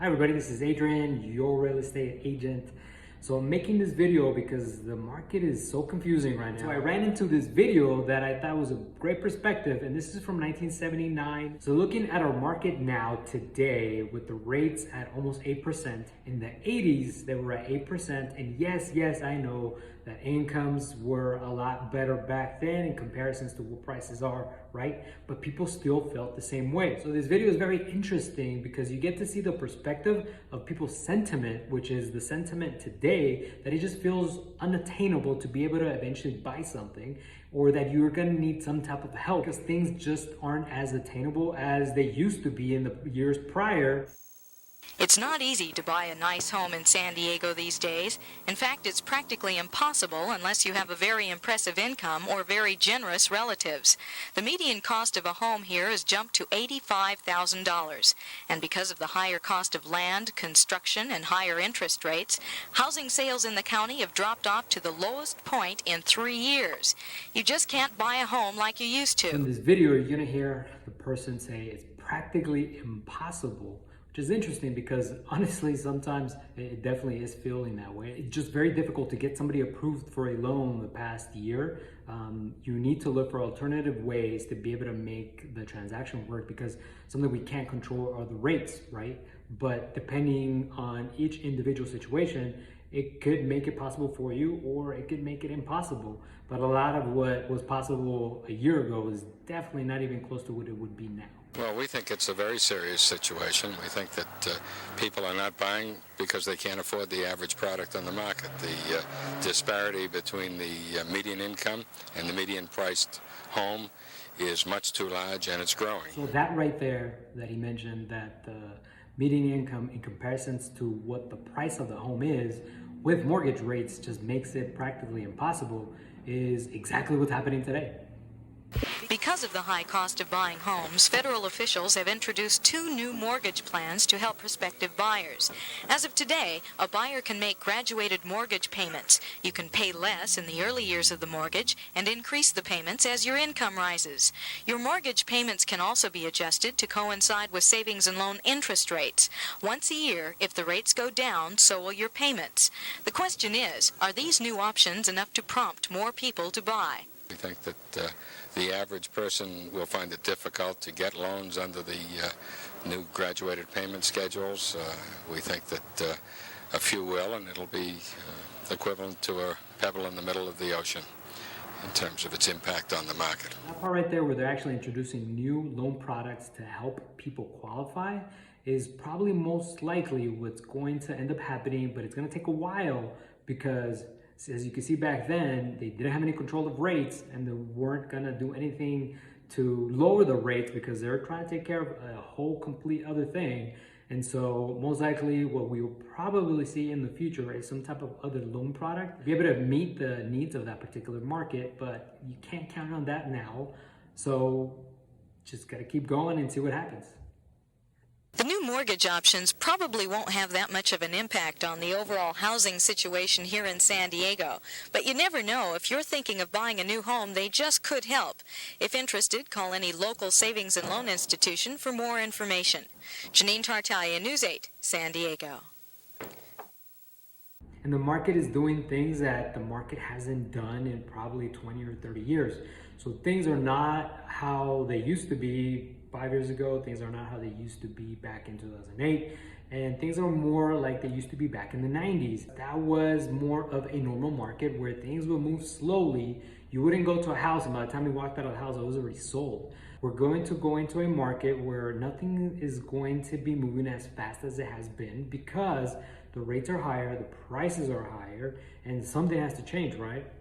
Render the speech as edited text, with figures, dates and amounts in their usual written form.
Hi everybody, this is Adrian, your real estate agent. So I'm making this video because the market is so confusing right now. So I ran into this video that I thought was a great perspective, and this is from 1979. So looking at our market now today with the rates at almost 8%, in the 80s they were at 8%, and yes, I know that incomes were a lot better back then in comparisons to what prices are, right? But people still felt the same way. So this video is very interesting because you get to see the perspective of people's sentiment, which is the sentiment today that it just feels unattainable to be able to eventually buy something, or that you're gonna need some type of help because things just aren't as attainable as they used to be in the years prior. It's not easy to buy a nice home in San Diego these days. In fact, it's practically impossible unless you have a very impressive income or very generous relatives. The median cost of a home here has jumped to $85,000. And because of the higher cost of land, construction, and higher interest rates, housing sales in the county have dropped off to the lowest point in 3 years. You just can't buy a home like you used to. In this video, you're gonna hear the person say it's practically impossible, which is interesting because honestly, sometimes it definitely is feeling that way. It's just very difficult to get somebody approved for a loan the past year. You need to look for alternative ways to be able to make the transaction work because something we can't control are the rates, right? But depending on each individual situation, it could make it possible for you or it could make it impossible. But a lot of what was possible a year ago is definitely not even close to what it would be now. Well, we think it's a very serious situation. We think that people are not buying because they can't afford the average product on the market. The disparity between the median income and the median priced home is much too large, and it's growing. So that right there that he mentioned, that the median income in comparisons to what the price of the home is with mortgage rates just makes it practically impossible, is exactly what's happening today. Because of the high cost of buying homes, federal officials have introduced 2 new mortgage plans to help prospective buyers. As of today, a buyer can make graduated mortgage payments. You can pay less in the early years of the mortgage and increase the payments as your income rises. Your mortgage payments can also be adjusted to coincide with savings and loan interest rates. Once a year, if the rates go down, so will your payments. The question is, are these new options enough to prompt more people to buy? We think that the average person will find it difficult to get loans under the new graduated payment schedules. We think that a few will, and it'll be equivalent to a pebble in the middle of the ocean in terms of its impact on the market. That part right there where they're actually introducing new loan products to help people qualify is probably most likely what's going to end up happening, but it's going to take a while because as you can see back then, they didn't have any control of rates and they weren't gonna do anything to lower the rates because they're trying to take care of a whole complete other thing. And so most likely what we will probably see in the future is some type of other loan product to be able to meet the needs of that particular market, but you can't count on that now. So just gotta keep going and see what happens. The new mortgage options probably won't have that much of an impact on the overall housing situation here in San Diego, but you never know. If you're thinking of buying a new home, they just could help. If interested, call any local savings and loan institution for more information. Janine Tartaglia, News 8, San Diego. And the market is doing things that the market hasn't done in probably 20 or 30 years. So things are not how they used to be 5 years ago. Things are not how they used to be back in 2008. And things are more like they used to be back in the 90s. That was more of a normal market where things would move slowly. You wouldn't go to a house and by the time you walked out of the house, it was already sold. We're going to go into a market where nothing is going to be moving as fast as it has been because the rates are higher, the prices are higher, and something has to change, right?